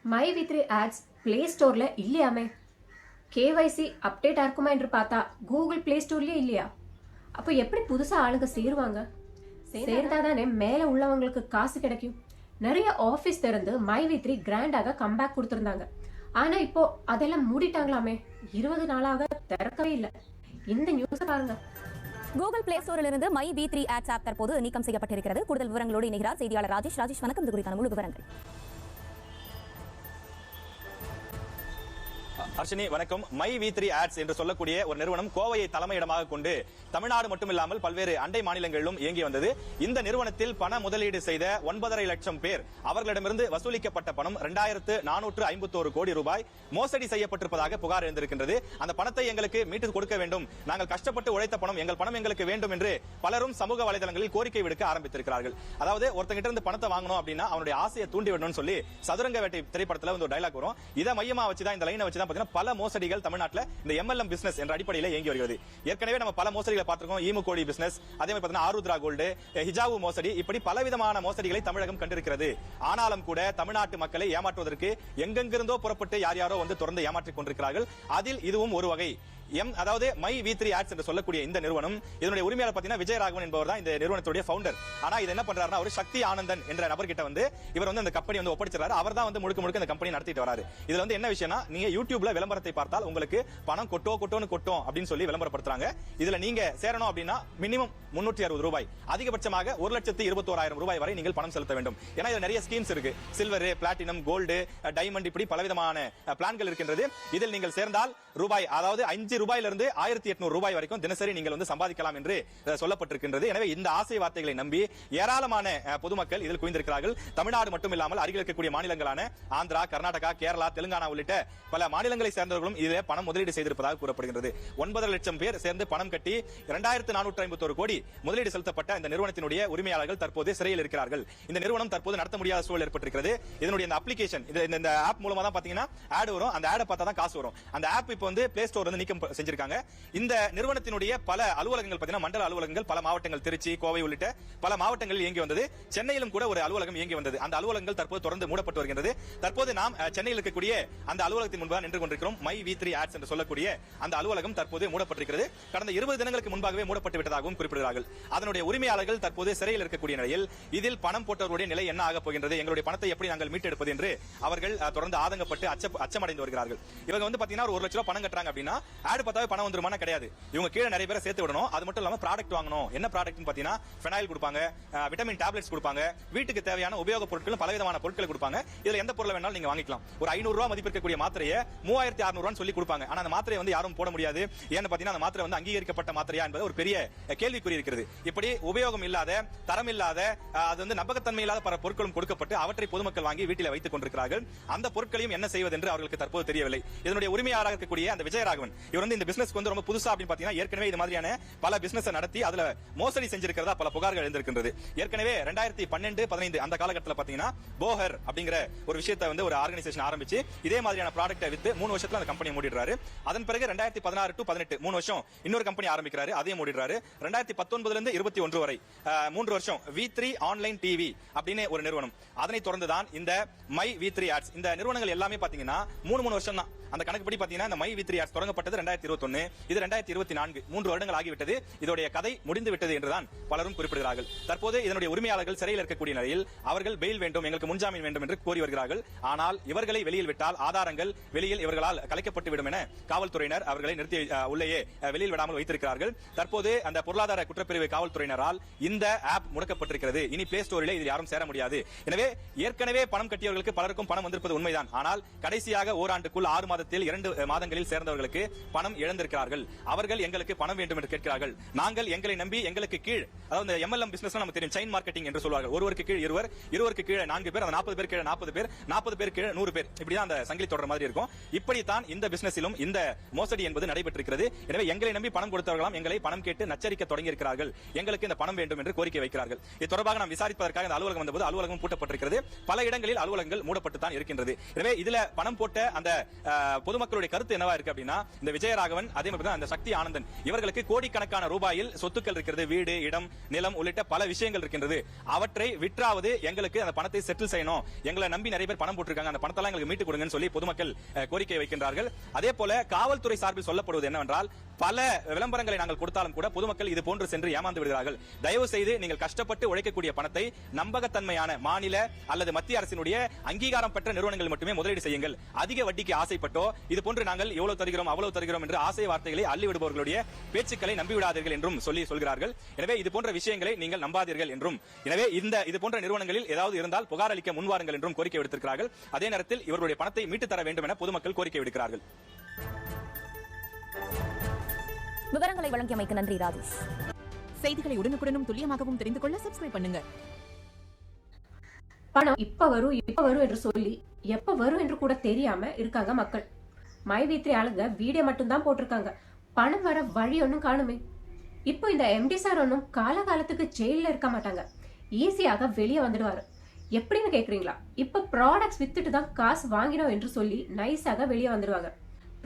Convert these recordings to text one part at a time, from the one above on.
My வி3 ads play ஸ்டோர்ல இல்லையாமே. KYC update இருக்குமா என்று பார்த்தா கூகுள் பிளே ஸ்டோர்லயே இல்லையா? அப்போ எப்படி புதுசா ஆளுங்க சேருவாங்க? சேர்ந்தாதானே மேல உள்ளவங்களுக்கு காசு கிடைக்கும். நிறைய ஆபீஸ் திறந்து மை வி3 கிராண்டாக கம்பேக் கொடுத்திருந்தாங்க. ஆனா இப்போ அதெல்லாம் மூடிட்டாங்களாமே. 20 நாளாக திறக்கவே இல்லை. இந்த நியூஸை பாருங்க. கூகுள் பிளே ஸ்டோரில் இருந்து மை வி3 ஆட்ஸ் ஆப் தற்போது நீக்கம் செய்யப்பட்டிருக்கிறது. கூடுதல் விவரங்களோடு இணைகிறார் செய்தியாளர் ராஜேஷ். ராஜேஷ், வணக்கம். இது குறித்தான முழு விவரங்கள். அர்ஷினி, வணக்கம். மை வி3 ஆட்ஸ் என்று சொல்லக்கூடிய ஒரு நிறுவனம் கோவையை தலைமையிடமாக கொண்டு தமிழ்நாடு மட்டுமில்லாமல் பல்வேறு அண்டை மாநிலங்களிலும் இயங்கி வந்தது. இந்த நிறுவனத்தில் பண முதலீடு செய்த 9.5 லட்சம் பேர் அவர்களிடமிருந்து வசூலிக்கப்பட்ட பணம் 2451 கோடி ரூபாய் மோசடி செய்யப்பட்டிருப்பதாக புகார் எழுந்திருக்கின்றது. அந்த பணத்தை எங்களுக்கு மீட்டு கொடுக்க வேண்டும், நாங்கள் கஷ்டப்பட்டு உழைத்த பணம், எங்கள் பணம் எங்களுக்கு வேண்டும் என்று பலரும் சமூக வலைதளங்களில் கோரிக்கை விடுக்க ஆரம்பித்திருக்கிறார்கள். அதாவது ஒருத்தங்கிட்ட இருந்து பணத்தை வாங்கணும் அப்படின்னா அவனுடைய ஆசையை தூண்டி விடணும்னு சொல்லி சதுரங்க வேட்டை திரைப்படத்தில் ஒரு டைலாக் வரும். இதை மையமா வச்சுதான், இந்த லைனை வச்சுதான் பல மோசடிகள் தமிழ்நாட்டில் இந்த MLM பிசினஸ் என்ற அடிப்படையில் இயங்கி வருகிறது. ஏற்கனவே நம்ம பல மோசடிகளை பார்த்திருக்கோம். ஈமு கோடி பிசினஸ், அதே மாதிரி பார்த்தீங்கன்னா ஆருத்ரா கோல்டு, ஹிஜாவு மோசடி, இப்படி பலவிதமான மோசடிகளை தமிழகம் கண்டிருக்கிறது. ஆனாலும் கூட தமிழ்நாட்டு மக்களை ஏமாற்றுவதற்கு எங்கெங்கிருந்தோ புறப்பட்டு யாரோ வந்து தொடர்ந்து ஏமாற்றிக் கொண்டிருக்கிறார்கள். அதில் இதுவும் ஒரு வகை. அதாவது மை வி3 ஆட்ஸ் என்று சொல்லக்கூடிய இந்த நிறுவனம், இதனுடைய உரிமையாளர் பார்த்தீங்கன்னா விஜயராகவன் என்பவர் தான் இந்த நிறுவனத்துடைய ஃபவுண்டர். ஆனா இது என்ன பண்றாருன்னா, அவர் சக்தி ஆனந்தன் என்ற நபர்கிட்ட வந்து இவர் வந்து அந்த கம்பெனி வந்து ஒப்படைச்சாரு. அவர் தான் வந்து முழுக்க இந்த கம்பெனி நடத்திட்டு வராரு. இதுல வந்து என்ன விஷயம்னா, நீங்க யூடியூப்ல விளம்பரத்தை பார்த்தால் உங்களுக்கு பணம் கொட்டோன்னு கொட்டும் அப்படின்னு சொல்லி விளம்பரப்படுத்துறாங்க. இதுல நீங்க சேரணும் அப்படின்னா மினிமம் 360 ரூபாய், அதிகபட்சமாக 1,21,000 ரூபாய் வரை நீங்கள் பணம் செலுத்த வேண்டும். ஏன்னா இதுல நிறைய ஸ்கீம்ஸ் இருக்கு. சில்வர், பிளாட்டினம், கோல்டு, டைமண்ட், இப்படி பலவிதமான பிளான்கள் இருக்கின்றது. இதில் நீங்கள் சேர்ந்தால் ரூபாய், அதாவது 5 ரூபாயிலிருந்து 1,800 ரூபாய் வரைக்கும் தினசரி நீங்கள் வந்து சம்பாதிக்கலாம் என்று சொல்லப்பட்டிருக்கின்றது. எனவே இந்த ஆசை வார்த்தைகளை நம்பி ஏராளமான பொதுமக்கள் இதில் குவிந்திருக்கிறார்கள். தமிழ்நாடு மட்டும் இல்லாமல் அருகில் இருக்கக்கூடிய மாநிலங்களான ஆந்திரா, கர்நாடகா, கேரளா, தெலுங்கானா உள்ளிட்ட பல மாநிலங்களை சேர்ந்தவர்களும் இதில் பணம் முதலீடு செய்திருப்பதாக கூறப்படுகிறது. 9.5 லட்சம் பேர் சேர்ந்து பணம் கட்டி 2451 கோடி முதலீடு செலுத்தப்பட்ட இந்த நிறுவனத்தினுடைய உரிமையாளர்கள் தற்போது சிறையில் இருக்கிறார்கள். இந்த நிறுவனம் தற்போது நடத்த முடியாத சூழல் ஏற்பட்டிருக்கிறது. இதனுடைய அப்ளிகேஷன், இந்த ஆப் மூலமா தான் பாத்தீங்கன்னா ஆட் வரும். அந்த ஆட் பார்த்தா தான் காசு வரும். அந்த ஆப் இப்போ வந்து பிளே ஸ்டோர் வந்து நீக்கம் செஞ்சிருக்காங்க. இந்த நிறுவனத்தினுடைய பல அலுவலகங்கள் பாத்தீங்கன்னா மண்டல அலுவலகங்கள் பல மாவட்டங்கள், திருச்சி, கோவை உள்ளிட்ட பல மாவட்டங்களில் இயங்கி வந்தது. சென்னையிலும் கூட ஒரு அலுவலகம் இயங்கி வந்தது. அந்த அலுவலகங்கள் தற்போது தொடர்ந்து மூடப்பட்டு வருகிறது. தற்போது நாம் சென்னையில் இருக்கக்கூடிய அந்த அலுவலகத்தின் முன்பாக நின்று கொண்டிருக்கிறோம். மை வி3 ஆட்ஸ் என்று சொல்லக்கூடிய அந்த அலுவலகம் தற்போது மூடப்பட்டிருக்கிறது. கடந்த 20 தினங்களுக்கு முன்பாகவே மூடப்பட்டு விட்டதாகவும் குறிப்பிடுகிறார்கள். அதனுடைய உரிமையாளர்கள் தற்போது சிறையில் இருக்கக்கூடிய நிலையில் இதில் பணம் போட்டவருடைய நிலை என்ன ஆக போகின்றது, எங்களுடைய பணத்தை எப்படி நாங்கள் மீட்டெடுப்பது என்று அவர்கள் தொடர்ந்து ஆதங்கப்பட்டு அச்சமடைந்து வருகிறார்கள். இவங்க வந்து பாத்தீங்கன்னா 1 லட்சம் ரூபாய் பணம் கட்டுறாங்க அப்படின்னா ஆட் பார்த்தாவே பணம் வந்துருமான கிடையாது. இவங்க கீழே நிறைய பேரை சேர்த்து விடணும். அது மட்டும் இல்லாம ப்ராடக்ட் வாங்கணும். என்ன ப்ராடக்ட்னு பாத்தீங்கன்னா ஃபெனாயில் கொடுப்பாங்க, விட்டமின் டேப்லெட்ஸ் கொடுப்பாங்க, வீட்டுக்கு தேவையான உபயோக பொருட்கள், பலவிதமான பொருட்கள் கொடுப்பாங்க. இதுல எந்த பொருளை வேணாலும் நீங்க வாங்கிக்கலாம். ஒரு 500 ரூபாய் மதிப்பிருக்கக்கூடிய மாத்திரையை 3600 ரூபாய் சொல்லி கொடுப்பாங்க. ஆனா அந்த மாத்திரையை வந்து யாரும் போட முடியாது. ஏன்னு பாத்தீங்கன்னா அந்த மாத்திரை வந்து அங்கீகரிக்கப்பட்ட மாத்திரையா என்பது ஒரு பெரிய கேள்விக்குறி இருக்கிறது. இப்படி உபயோகம் இல்லாத, தரம் இல்லாத, அது வந்து நம்பகத்தன்மை இல்லாத பல பொருட்களும் கொடுக்கப்பட்டு அவற்றை பொதுமக்கள் வாங்கி வீட்டில் வைத்துக் கொண்டிருக்கிறார்கள். அந்த பொருட்களையும் என்ன செய்வது என்று அவர்களுக்கு தற்போது தெரியவில்லை. இதனுடைய உரிமையாளராக இருக்கக்கூடிய அந்த விஜயராகவன், இவர் வந்து இந்த பிசினஸ் வந்து ரொம்ப புதுசா அப்படின்னு பாத்தீங்கன்னா ஏற்கனவே இது மாதிரியான பல பிசினஸ் நடத்தி அதுல மோசடி செஞ்சிருக்கிறதா பல புகார்கள் எழுந்திருக்கின்றது. ஏற்கனவே 2012-15 அந்த காலகட்டத்தில் பாத்தீங்கன்னா போஹர் அப்படிங்கிற ஒரு விஷயத்தை வந்து ஒரு ஆர்கனைசேஷன் ஆரம்பிச்சு இதே மாதிரியான ப்ராடக்ட்டை வித்து 3 வருஷத்துல அந்த கம்பெனி மூடிடுறாரு. அதன் பிறகு 2016-18 3 வருஷம் இன்னொரு கம்பெனி ஆரம்பிக்கிறாரு, அதையும் மூடிடுறாரு. 2019 21 வரை 3 வருஷம் வி3 ஆன்லைன் டிவி அப்படின்னு ஒரு நிறுவனம். அதனை தொடர்ந்துதான் இந்த மை வி3 ஆட்ஸ். இந்த நிறுவனங்கள் எல்லாமே பாத்தீங்கன்னா 3 வருஷம் தான். அந்த கணக்குப்படி பாத்தீங்கன்னா இந்த மை வி3 ஆட்ஸ் தொடங்கப்பட்டது 2021, இது 2024, 3 வருடங்கள் ஆகிவிட்டது. இதோடைய கதை முடிந்து விட்டது என்றுதான் பலரும் குறிப்பிடுகிறார்கள். தற்போது இதனுடைய உரிமையாளர்கள் சிறையில் இருக்கக்கூடிய நிலையில் அவர்கள் பெயில் வேண்டும், எங்களுக்கு முன்ஜாமீன் வேண்டும் என்று கோரி வருகிறார்கள். ஆனால் இவர்களை வெளியில் விட்டால் ஆதாரங்கள் வெளியில் இவர்களால் கலைக்கப்பட்டு விடும் என காவல்துறையினர் அவர்களை நிறுத்தி உள்ளேயே வெளியில் விடாமல் வைத்திருக்கிறார்கள். தற்போது அந்த பொருளாதார குற்றப்பிரிவு காவல்துறையினரால் இந்த ஆப் முடக்கப்பட்டிருக்கிறது. இனி பிளே ஸ்டோரில் இதில் யாரும் சேர முடியாது. எனவே ஏற்கனவே பணம் கட்டியவர்களுக்கு பலருக்கும் பணம் வந்திருப்பது உண்மைதான். ஆனால் கடைசியாக ஓராண்டுக்குள் 6 மாதத்தில் 2 மாதங்களில் சேர்ந்தவர்களுக்கு பணம் இழந்திருக்கிறார்கள். அவர்கள் எங்களுக்கு பணம் வேண்டும் என்று கேட்கிறார்கள். நாங்கள் எங்களை நம்பி எங்களுக்கு கீழ், அதாவது MLM பிசினஸ் நமக்கு தெரியும், செயின் மார்க்கெட்டிங் என்று சொல்வார்கள். ஒருவருக்கு கீழ் 20, 20க்கு கீழே 4 பேர், 40 பேர் கீழே 40 பேர், 40 பேர் கீழே 100 பேர், இப்படிதான் அந்த சங்கிலி தொடர் மாதிரி இருக்கும். இப்படித்தான் இந்த பிசினஸிலும் இந்த மோசடி என்பது நடைபெற்றிருக்கிறது. எனவே எங்களை நம்பி பணம் கொடுத்தவர்களாம் எங்களை பணம் கேட்டு நச்சரிக்க தொடங்கி இருக்கிறார்கள். எங்களுக்கு இந்த பணம் வேண்டும் என்று கோரிக்கை வைக்கிறார்கள். இது தொடர்பாக நாம் விசாரிப்பதற்காக இந்த அலுவலகம் வந்தபோது அலுவலகம் பூட்டப்பட்டிருக்கிறது. பல இடங்களில் அலுவலகங்கள் மூடப்பட்டு தான் இருக்கின்றது. எனவே இதுல பணம் போட்ட அந்த பொதுமக்களுடைய கருத்து என்ன என்னவா இருக்கு அப்படின்னா, இந்த விஜயராகவன் அதே மாதிரி தான் அந்த சக்தி ஆனந்தன் இவர்களுக்கு கோடிக்கணக்கான ரூபாயில் சொத்துக்கள் இருக்கிறது, வீடு, இடம், நிலம் உள்ளிட்ட பல விஷயங்கள் இருக்கின்றது. அவற்றை விற்றாவது எங்களுக்கு அந்த பணத்தை செட்டில் செய்யணும், எங்களை நம்பி நிறைய பேர் பணம் போட்டிருக்காங்க, அந்த பணத்தெல்லாம் எங்களுக்கு மீட்டு கொடுங்கன்னு சொல்லி பொதுமக்கள் கோரிக்கை வைக்கின்றார்கள். அதே போல காவல்துறை சார்பில் சொல்லப்படுவது என்னவென்றால், பல விளம்பரங்களை நாங்கள் கொடுத்தாலும் கூட பொதுமக்கள் இது போன்று சென்று ஏமாந்து விடுகிறார்கள். தயவு செய்து நீங்கள் கஷ்டப்பட்டு உழைக்கக்கூடிய பணத்தை நம்பகத்தன்மையான மாநில அல்லது மத்திய அரசினுடைய அங்கீகாரம் பெற்ற நிறுவனங்கள் மட்டுமே முதலீடு செய்யுங்கள். அதிக வட்டிக்கு ஆசைப்பட்டோ இது போன்று நாங்கள் எவ்வளவு தருகிறோம் அவ்வளவு தருகிறோம் என்று ஆசை வார்த்தைகளை அள்ளி விடுபவர்களுடைய பேச்சுக்களை நம்பிவிடாதீர்கள் என்றும் சொல்கிறார்கள். எனவே இது போன்ற விஷயங்களை நீங்கள் நம்பாதீர்கள் என்றும், எனவே இது போன்ற நிறுவனங்களில் ஏதாவது இருந்தால் புகார் அளிக்க முன்வாருங்கள் என்றும் கோரிக்கை விடுத்திருக்கிறார்கள். அதே நேரத்தில் இவர்களுடைய பணத்தை மீட்டு தர வேண்டும் என பொதுமக்கள் கோரிக்கை விடுக்கிறார்கள். விவரங்களை வழங்கியமைக்கு நன்றி ராஜேஷ். செய்திகளை உடனுக்குடனும் துல்லியமாகவும் தெரிந்து கொள்ள சப்ஸ்கிரைப் பண்ணுங்க. பணம் இப்ப வரும் என்று சொல்லி எப்ப வரும் என்று கூட தெரியாம இருக்காங்க மக்கள். மைவி3 ஆளுங்க வீடியோ மட்டும் தான் போட்டிருக்காங்க, பணம் வர வழி ஒன்னும் காணுமே. இப்போ இந்த எம்டி சார் ஒன்னும் காலகாலத்துக்கு ஜெயில இருக்க மாட்டாங்க, ஈஸியாக வெளியே வந்துடுவாரு. எப்படின்னு கேக்குறீங்களா? இப்ப ப்ராடக்ட்ஸ் வித்துட்டு தான் காசு வாங்கினோம் என்று சொல்லி நைஸாக வெளியே வந்துடுவாங்க.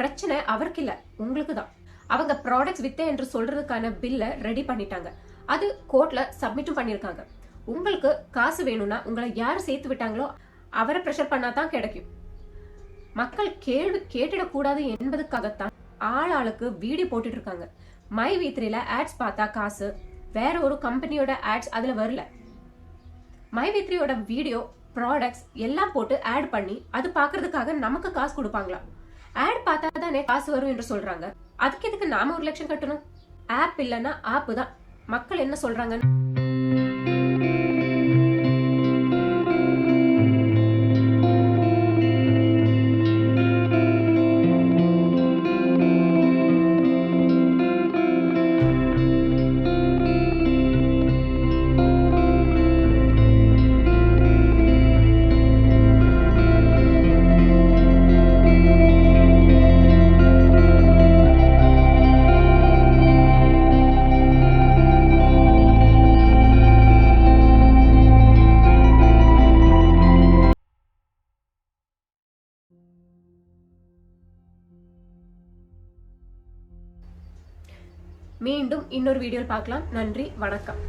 பிரச்சனை அவருக்கு இல்ல, உங்களுக்கு தான். அவங்க ப்ராடக்ட்ஸ் வித்தே என்று சொல்றதுக்கான பில்ல ரெடி பண்ணிட்டாங்க, அது கோர்ட்ல சப்மிட்டும் பண்ணிருக்காங்க. உங்களுக்கு காசு வேணும்னா உங்களை யாரு சேர்த்து விட்டாங்களோ அவரை பிரஷர் பண்ணாதான் கிடைக்கும். மக்கள் கேள்வி கேட்டிடக்கூடாது என்பதுக்காகத்தான் ஆளுக்கு வீடியோ போட்டுட்டு இருக்காங்க. மைவி3ல ஆட்ஸ் பார்த்தா காசு, வேற ஒரு கம்பெனியோட ஆட்ஸ் அதுல வரல. மைவி3யோட வீடியோ ப்ராடக்ட்ஸ் எல்லாம் போட்டு ஆட் பண்ணி அது பாக்குறதுக்காக நமக்கு காசு கொடுப்பாங்களா? ஆட் பார்த்தா தானே காசு வரும் என்று சொல்றாங்க. அதுக்கு எதுக்கு நாம 1 லட்சம் கட்டணும்? ஆப் இல்லைன்னா ஆப் தான். மக்கள் என்ன சொல்றாங்க? மீண்டும் இன்னொரு வீடியோவில் பார்க்கலாம். நன்றி, வணக்கம்.